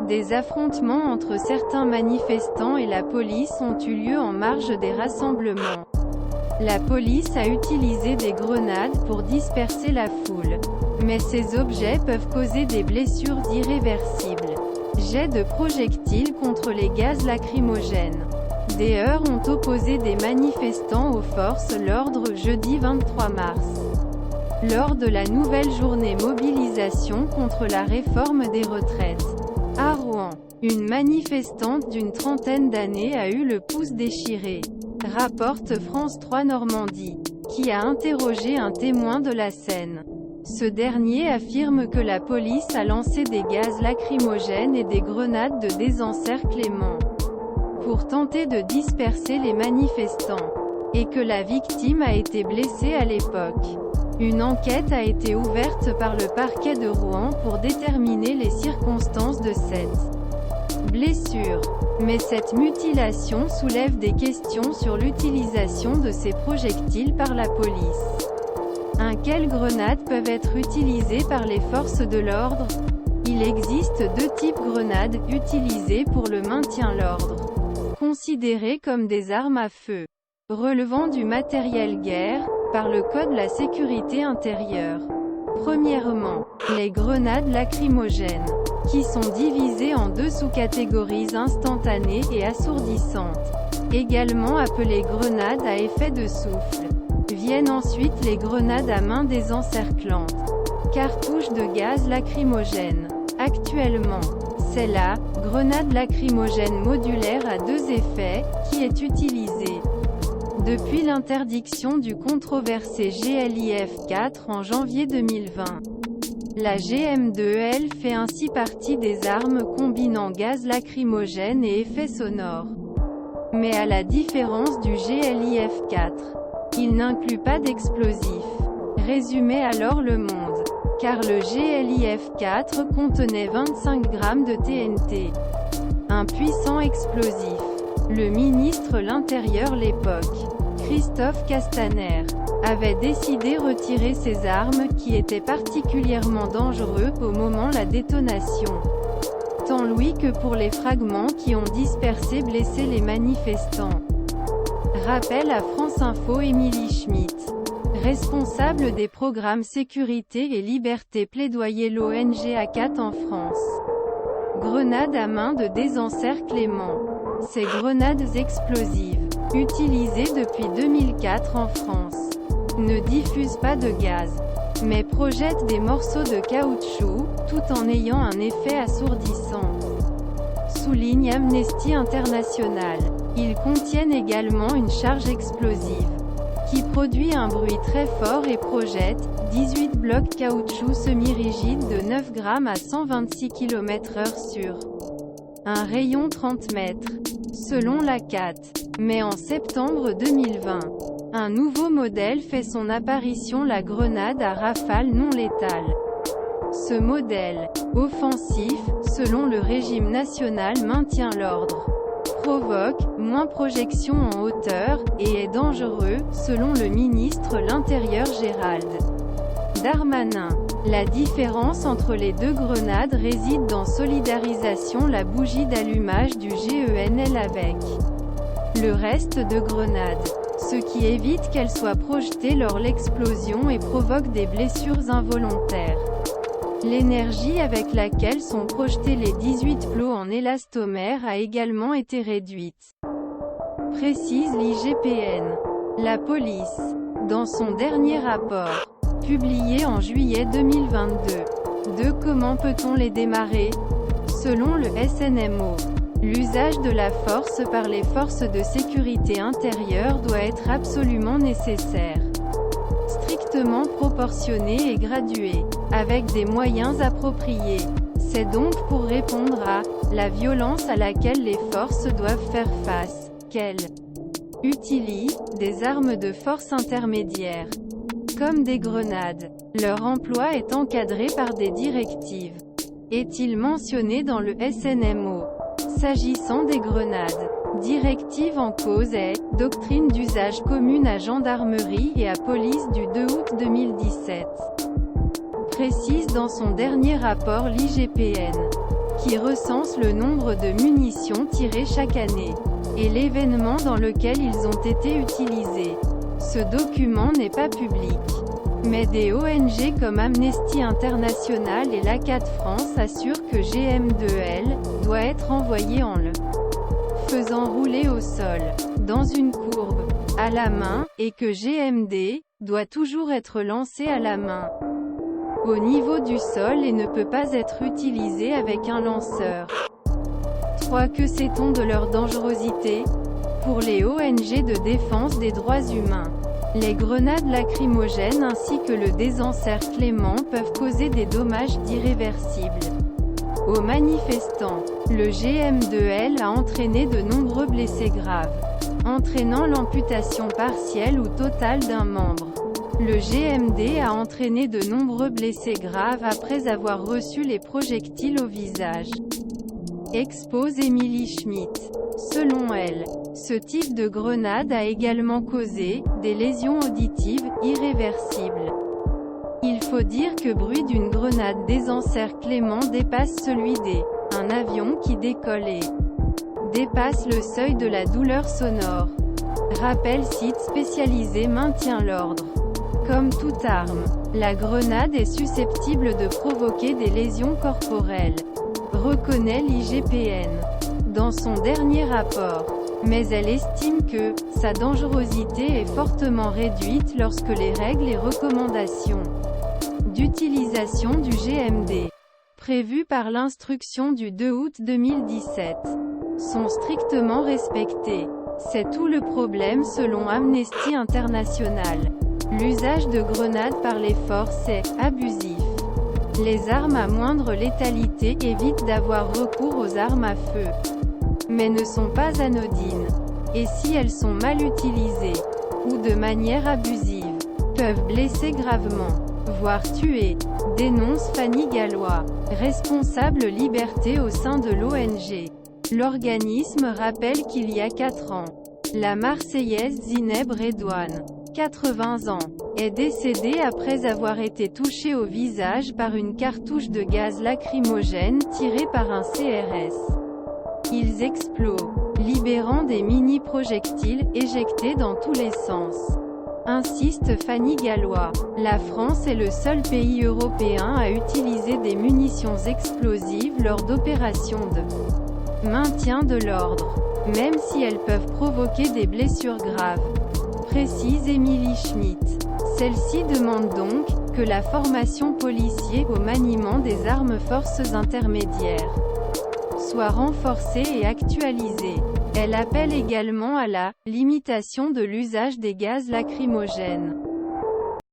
Des affrontements entre certains manifestants et la police ont eu lieu en marge des rassemblements. La police a utilisé des grenades pour disperser la foule. Mais ces objets peuvent causer des blessures irréversibles. Jets de projectiles contre les gaz lacrymogènes. Des heurts ont opposé des manifestants aux forces de l'ordre jeudi 23 mars. Lors de la nouvelle journée mobilisation contre la réforme des retraites. À Rouen, une manifestante d'une trentaine d'années a eu le pouce déchiré. Rapporte France 3 Normandie, qui a interrogé un témoin de la scène. Ce dernier affirme que la police a lancé des gaz lacrymogènes et des grenades de désencerclement pour tenter de disperser les manifestants, et que la victime a été blessée à l'époque. Une enquête a été ouverte par le parquet de Rouen pour déterminer les circonstances de cette blessure. Mais cette mutilation soulève des questions sur l'utilisation de ces projectiles par la police. Quelles grenades peuvent être utilisées par les forces de l'ordre? Il existe deux types de grenades, utilisées pour le maintien de l'ordre, considérées comme des armes à feu, relevant du matériel guerre, par le Code de la sécurité intérieure. Premièrement, les grenades lacrymogènes, qui sont divisées en deux sous-catégories instantanées et assourdissantes, également appelées grenades à effet de souffle. Viennent ensuite les grenades à main désencerclantes, cartouches de gaz lacrymogène. Actuellement, c'est la grenade lacrymogène modulaire à deux effets qui est utilisée. Depuis l'interdiction du controversé GLIF 4 en janvier 2020. La GM2L fait ainsi partie des armes combinant gaz lacrymogène et effet sonore. Mais à la différence du GLIF 4, il n'inclut pas d'explosifs. Résumait alors Le Monde. Car le GLIF 4 contenait 25 grammes de TNT. Un puissant explosif. Le ministre de l'Intérieur l'époque, Christophe Castaner, avait décidé retirer ces armes qui étaient particulièrement dangereux au moment de la détonation. Tant lui que pour les fragments qui ont dispersé blessé les manifestants. Rappel à France Info Émilie Schmitt, responsable des programmes Sécurité et Liberté plaidoyer l'ONG A4 en France. Grenades à main de désencerclement. Ces grenades explosives, utilisées depuis 2004 en France, ne diffusent pas de gaz, mais projettent des morceaux de caoutchouc, tout en ayant un effet assourdissant. Souligne Amnesty International. Ils contiennent également une charge explosive, qui produit un bruit très fort et projette 18 blocs caoutchouc semi-rigides de 9 grammes à 126 km/h sur un rayon 30 mètres, selon la CAT. Mais en septembre 2020, un nouveau modèle fait son apparition, la grenade à rafale non létale. Ce modèle, offensif, selon le régime national maintient l'ordre, provoque moins projection en hauteur, et est dangereux, selon le ministre de l'Intérieur Gérald Darmanin. La différence entre les deux grenades réside dans solidarisation, la bougie d'allumage du GENL avec le reste de grenades, ce qui évite qu'elles soient projetées lors de l'explosion et provoque des blessures involontaires. L'énergie avec laquelle sont projetés les 18 plots en élastomère a également été réduite, précise l'IGPN. La police, dans son dernier rapport, publié en juillet 2022, comment peut-on les démarrer? Selon le SNMO, l'usage de la force par les forces de sécurité intérieure doit être absolument nécessaire, strictement proportionné et gradué, avec des moyens appropriés. C'est donc pour répondre à la violence à laquelle les forces doivent faire face qu'elles utilisent des armes de force intermédiaires, comme des grenades. Leur emploi est encadré par des directives. Est-il mentionné dans le SNMO? S'agissant des grenades, directive en cause est « Doctrine d'usage commune à gendarmerie et à police du 2 août 2017 », précise dans son dernier rapport l'IGPN, qui recense le nombre de munitions tirées chaque année, et l'événement dans lequel ils ont été utilisés. Ce document n'est pas public. Mais des ONG comme Amnesty International et l'ACAT France assurent que GM2L doit être envoyé en le faisant rouler au sol, dans une courbe, à la main, et que GMD doit toujours être lancé à la main, au niveau du sol et ne peut pas être utilisé avec un lanceur. 3. Que sait-on de leur dangerosité? Pour les ONG de défense des droits humains, les grenades lacrymogènes ainsi que le désencerclement peuvent causer des dommages irréversibles aux manifestants. Le GM2L a entraîné de nombreux blessés graves, entraînant l'amputation partielle ou totale d'un membre. Le GMD a entraîné de nombreux blessés graves après avoir reçu les projectiles au visage, expose Emily Schmidt. Selon elle, ce type de grenade a également causé des lésions auditives irréversibles. Il faut dire que le bruit d'une grenade désencerclement dépasse celui d'un avion qui décolle et dépasse le seuil de la douleur sonore. Rappel site spécialisé maintient l'ordre. Comme toute arme, la grenade est susceptible de provoquer des lésions corporelles, reconnaît l'IGPN dans son dernier rapport. Mais elle estime que sa dangerosité est fortement réduite lorsque les règles et recommandations d'utilisation du GMD, prévues par l'instruction du 2 août 2017, sont strictement respectées. C'est tout le problème selon Amnesty International. L'usage de grenades par les forces est abusif. Les armes à moindre létalité évitent d'avoir recours aux armes à feu, mais ne sont pas anodines. Et si elles sont mal utilisées, ou de manière abusive, peuvent blesser gravement, voire tuer, dénonce Fanny Gallois, responsable liberté au sein de l'ONG. L'organisme rappelle qu'il y a 4 ans, la Marseillaise Zineb Redouane, 80 ans, est décédée après avoir été touchée au visage par une cartouche de gaz lacrymogène tirée par un CRS. Ils explosent, libérant des mini-projectiles, éjectés dans tous les sens. Insiste Fanny Gallois. La France est le seul pays européen à utiliser des munitions explosives lors d'opérations de maintien de l'ordre, même si elles peuvent provoquer des blessures graves, précise Emily Schmidt. Celle-ci demande donc que la formation policière au maniement des armes forces intermédiaires soit renforcée et actualisée. Elle appelle également à la limitation de l'usage des gaz lacrymogènes.